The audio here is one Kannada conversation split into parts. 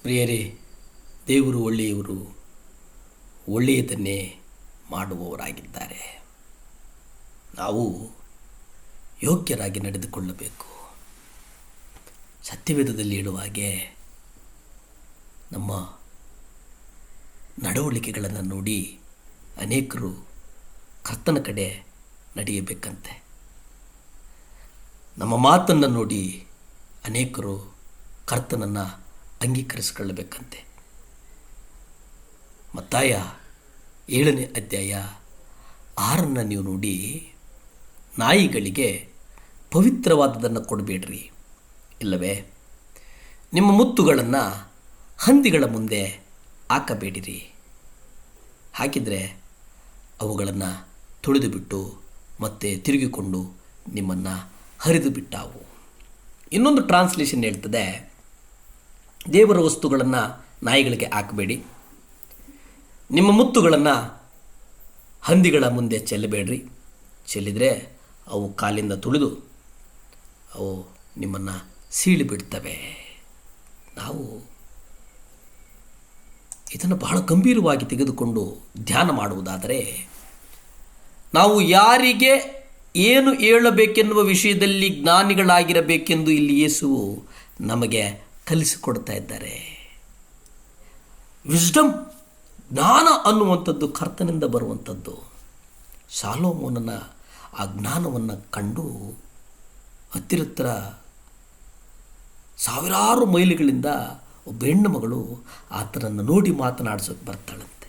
ಪ್ರಿಯರೇ, ದೇವರು ಒಳ್ಳೆಯವರು, ಒಳ್ಳೆಯದನ್ನೇ ಮಾಡುವವರಾಗಿದ್ದಾರೆ. ನಾವು ಯೋಗ್ಯರಾಗಿ ನಡೆದುಕೊಳ್ಳಬೇಕು. ಸತ್ಯವೇದದಲ್ಲಿ ಹೇಳುವ ಹಾಗೆ ನಮ್ಮ ನಡವಳಿಕೆಗಳನ್ನು ನೋಡಿ ಅನೇಕರು ಕರ್ತನ ಕಡೆ ನಡೆಯಬೇಕಂತೆ. ನಮ್ಮ ಮಾತನ್ನು ನೋಡಿ ಅನೇಕರು ಕರ್ತನನ್ನು ಅಂಗೀಕರಿಸಿಕೊಳ್ಳಬೇಕಂತೆ. ಮತ್ತಾಯ 7ನೇ ಅಧ್ಯಾಯ 6 ನೀವು ನೋಡಿ, ನಾಯಿಗಳಿಗೆ ಪವಿತ್ರವಾದದನ್ನು ಕೊಡಬೇಡ್ರಿ, ಇಲ್ಲವೇ ನಿಮ್ಮ ಮುತ್ತುಗಳನ್ನು ಹಂದಿಗಳ ಮುಂದೆ ಹಾಕಬೇಡಿರಿ. ಹಾಕಿದರೆ ಅವುಗಳನ್ನು ತುಳಿದು ಬಿಟ್ಟು ಮತ್ತೆ ತಿರುಗಿಕೊಂಡು ನಿಮ್ಮನ್ನು ಹರಿದು ಬಿಟ್ಟಾವು. ಇನ್ನೊಂದು ಟ್ರಾನ್ಸ್ಲೇಷನ್ ಹೇಳ್ತದೆ, ದೇವರ ವಸ್ತುಗಳನ್ನು ನಾಯಿಗಳಿಗೆ ಹಾಕಬೇಡಿ, ನಿಮ್ಮ ಮುತ್ತುಗಳನ್ನು ಹಂದಿಗಳ ಮುಂದೆ ಚೆಲ್ಲಬೇಡ್ರಿ. ಚೆಲ್ಲಿದರೆ ಅವು ಕಾಲಿಂದ ತುಳಿದು ಅವು ನಿಮ್ಮನ್ನು ಸೀಳಿಬಿಡ್ತವೆ. ನಾವು ಇದನ್ನು ಬಹಳ ಗಂಭೀರವಾಗಿ ತೆಗೆದುಕೊಂಡು ಧ್ಯಾನ ಮಾಡುವುದಾದರೆ, ನಾವು ಯಾರಿಗೆ ಏನು ಹೇಳಬೇಕೆನ್ನುವ ವಿಷಯದಲ್ಲಿ ಜ್ಞಾನಿಗಳಾಗಿರಬೇಕೆಂದು ಇಲ್ಲಿ ಯೇಸುವು ನಮಗೆ ಕಲಿಸಿಕೊಡ್ತಾ ಇದ್ದಾರೆ. ವಿಸ್ಡಮ್, ಜ್ಞಾನ ಅನ್ನುವಂಥದ್ದು ಕರ್ತನಿಂದ ಬರುವಂಥದ್ದು. ಶಾಲೋಮೋನನ ಆ ಜ್ಞಾನವನ್ನು ಕಂಡು ಹತ್ತಿರ ಸಾವಿರಾರು ಮೈಲಿಗಳಿಂದ ಒಬ್ಬ ಹೆಣ್ಣು ಮಗಳು ಆತನನ್ನು ನೋಡಿ ಮಾತನಾಡಿಸೋಕೆ ಬರ್ತಾಳಂತೆ.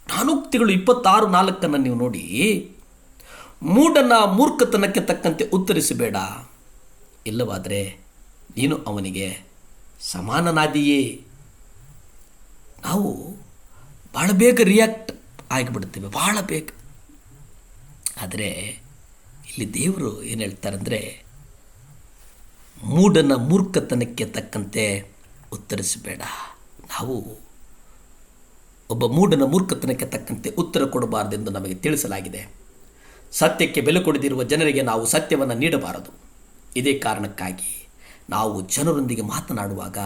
ಜ್ಞಾನೋಕ್ತಿಗಳು 26:4 ನೀವು ನೋಡಿ, ಮೂಢನ ಮೂರ್ಖತನಕ್ಕೆ ತಕ್ಕಂತೆ ಉತ್ತರಿಸಬೇಡ, ಇಲ್ಲವಾದರೆ ನೀನು ಅವನಿಗೆ ಸಮಾನನಾದಿಯೇ. ನಾವು ಭಾಳ ಬೇಗ ರಿಯಾಕ್ಟ್ ಆಗಿಬಿಡ್ತೇವೆ, ಭಾಳ ಬೇಗ. ಆದರೆ ಇಲ್ಲಿ ದೇವರು ಏನು ಹೇಳ್ತಾರಂದರೆ, ಮೂಢನ ಮೂರ್ಖತನಕ್ಕೆ ತಕ್ಕಂತೆ ಉತ್ತರಿಸಬೇಡ. ನಾವು ಒಬ್ಬ ಮೂಢನ ಮೂರ್ಖತನಕ್ಕೆ ತಕ್ಕಂತೆ ಉತ್ತರ ಕೊಡಬಾರದೆಂದು ನಮಗೆ ತಿಳಿಸಲಾಗಿದೆ. ಸತ್ಯಕ್ಕೆ ಬೆಲೆ ಕೊಡದಿರುವ ಜನರಿಗೆ ನಾವು ಸತ್ಯವನ್ನು ನೀಡಬಾರದು. ಇದೇ ಕಾರಣಕ್ಕಾಗಿ ನಾವು ಜನರೊಂದಿಗೆ ಮಾತನಾಡುವಾಗ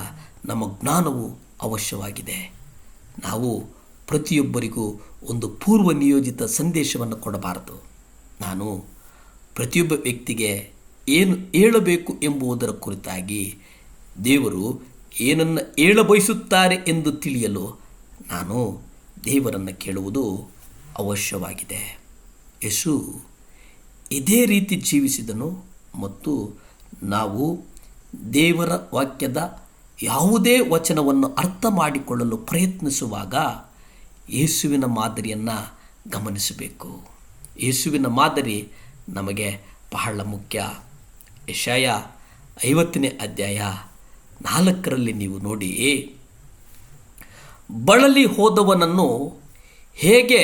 ನಮ್ಮ ಜ್ಞಾನವು ಅವಶ್ಯವಾಗಿದೆ. ನಾವು ಪ್ರತಿಯೊಬ್ಬರಿಗೂ ಒಂದು ಪೂರ್ವ ನಿಯೋಜಿತ ಸಂದೇಶವನ್ನು ಕೊಡಬಾರದು. ನಾನು ಪ್ರತಿಯೊಬ್ಬ ವ್ಯಕ್ತಿಗೆ ಏನು ಹೇಳಬೇಕು ಎಂಬುದರ ಕುರಿತಾಗಿ ದೇವರು ಏನನ್ನು ಹೇಳಬಯಸುತ್ತಾರೆ ಎಂದು ತಿಳಿಯಲು ನಾನು ದೇವರನ್ನು ಕೇಳುವುದು ಅವಶ್ಯವಾಗಿದೆ. ಯೇಸು ಇದೇ ರೀತಿ ಜೀವಿಸಿದನು ಮತ್ತು ನಾವು ದೇವರ ವಾಕ್ಯದ ಯಾವುದೇ ವಚನವನ್ನು ಅರ್ಥ ಮಾಡಿಕೊಳ್ಳಲು ಪ್ರಯತ್ನಿಸುವಾಗ ಯೇಸುವಿನ ಮಾದರಿಯನ್ನು ಗಮನಿಸಬೇಕು. ಯೇಸುವಿನ ಮಾದರಿ ನಮಗೆ ಬಹಳ ಮುಖ್ಯ. ಯೆಶಾಯ 50ನೇ ಅಧ್ಯಾಯ 4 ನೀವು ನೋಡಿ, ಬಳಲಿ ಹೋದವನನ್ನು ಹೇಗೆ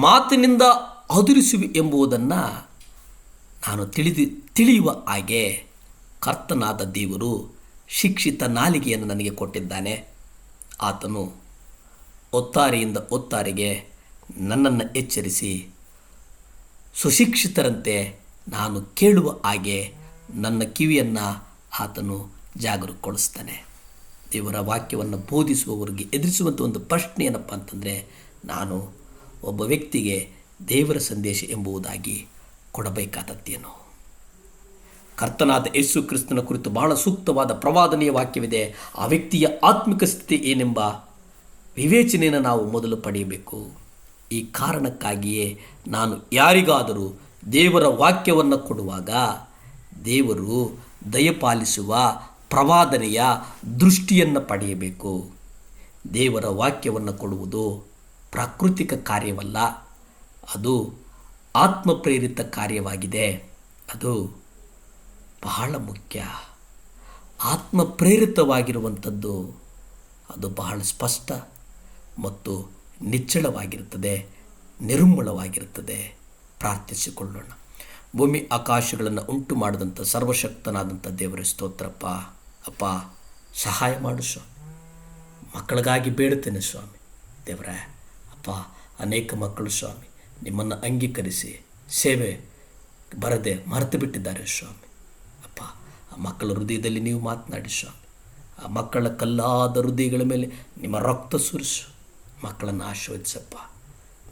ಮಾತಿನಿಂದ ಅದುರಿಸುವಿ ಎಂಬುದನ್ನು ನಾನು ತಿಳಿಯುವ ಹಾಗೆ ಕರ್ತನಾದ ದೇವರು ಶಿಕ್ಷಿತ ನಾಲಿಗೆಯನ್ನು ನನಗೆ ಕೊಟ್ಟಿದ್ದಾನೆ. ಆತನು ಒತ್ತಾರೆಯಿಂದ ಒತ್ತಾರೆಗೆ ನನ್ನನ್ನು ಎಚ್ಚರಿಸಿ ಸುಶಿಕ್ಷಿತರಂತೆ ನಾನು ಕೇಳುವ ಹಾಗೆ ನನ್ನ ಕಿವಿಯನ್ನು ಆತನು ಜಾಗರೂಕಗೊಳಿಸ್ತಾನೆ. ದೇವರ ವಾಕ್ಯವನ್ನು ಬೋಧಿಸುವವರಿಗೆ ಎದುರಿಸುವಂಥ ಒಂದು ಪ್ರಶ್ನೆ ಏನಪ್ಪ ಅಂತಂದರೆ, ನಾನು ಒಬ್ಬ ವ್ಯಕ್ತಿಗೆ ದೇವರ ಸಂದೇಶ ಎಂಬುದಾಗಿ ಕೊಡಬೇಕಾದದ್ದೇನು? ಕರ್ತನಾದ ಯೇಸು ಕ್ರಿಸ್ತನ ಕುರಿತು ಬಹಳ ಸೂಕ್ತವಾದ ಪ್ರವಾದನೆಯ ವಾಕ್ಯವಿದೆ. ಆ ವ್ಯಕ್ತಿಯ ಆತ್ಮಿಕ ಸ್ಥಿತಿ ಏನೆಂಬ ವಿವೇಚನೆಯನ್ನು ನಾವು ಮೊದಲು ಪಡೆಯಬೇಕು. ಈ ಕಾರಣಕ್ಕಾಗಿಯೇ ನಾನು ಯಾರಿಗಾದರೂ ದೇವರ ವಾಕ್ಯವನ್ನು ಕೊಡುವಾಗ ದೇವರು ದಯಪಾಲಿಸುವ ಪ್ರವಾದನೆಯ ದೃಷ್ಟಿಯನ್ನು ಪಡೆಯಬೇಕು. ದೇವರ ವಾಕ್ಯವನ್ನು ಕೊಡುವುದು ಪ್ರಾಕೃತಿಕ ಕಾರ್ಯವಲ್ಲ, ಅದು ಆತ್ಮಪ್ರೇರಿತ ಕಾರ್ಯವಾಗಿದೆ. ಅದು ಬಹಳ ಮುಖ್ಯ. ಆತ್ಮಪ್ರೇರಿತವಾಗಿರುವಂಥದ್ದು ಅದು ಬಹಳ ಸ್ಪಷ್ಟ ಮತ್ತು ನಿಚ್ಚಳವಾಗಿರುತ್ತದೆ, ನಿರ್ಮೂಲವಾಗಿರುತ್ತದೆ. ಪ್ರಾರ್ಥಿಸಿಕೊಳ್ಳೋಣ. ಭೂಮಿ ಆಕಾಶಗಳನ್ನು ಉಂಟು ಮಾಡಿದಂಥ ಸರ್ವಶಕ್ತನಾದಂಥ ದೇವರ ಸ್ತೋತ್ರಪ್ಪ. ಅಪ್ಪ, ಸಹಾಯ ಮಾಡು ಸ್ವಾಮಿ. ಮಕ್ಕಳಿಗಾಗಿ ಬೇಡುತ್ತೇನೆ ಸ್ವಾಮಿ. ದೇವರೇ ಅಪ್ಪ, ಅನೇಕ ಮಕ್ಕಳು ಸ್ವಾಮಿ ನಿಮ್ಮನ್ನು ಅಂಗೀಕರಿಸಿ ಸೇವೆ ಬರದೆ ಮರೆತು ಬಿಟ್ಟಿದ್ದಾರೆ ಸ್ವಾಮಿ. ಅಪ್ಪ, ಆ ಮಕ್ಕಳ ಹೃದಯದಲ್ಲಿ ನೀವು ಮಾತನಾಡಿ ಸ್ವಾಮಿ. ಆ ಮಕ್ಕಳ ಕಲ್ಲಾದ ಹೃದಯಗಳ ಮೇಲೆ ನಿಮ್ಮ ರಕ್ತ ಸುರಿಸು. ಮಕ್ಕಳನ್ನು ಆಶೀರ್ವದಿಸಪ್ಪ,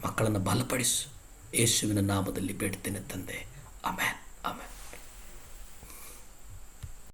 ಮಕ್ಕಳನ್ನು ಬಲಪಡಿಸು. ಯೇಸುವಿನ ನಾಮದಲ್ಲಿ ಬೇಡ್ತೇನೆ ತಂದೆ, ಆಮೆನ್.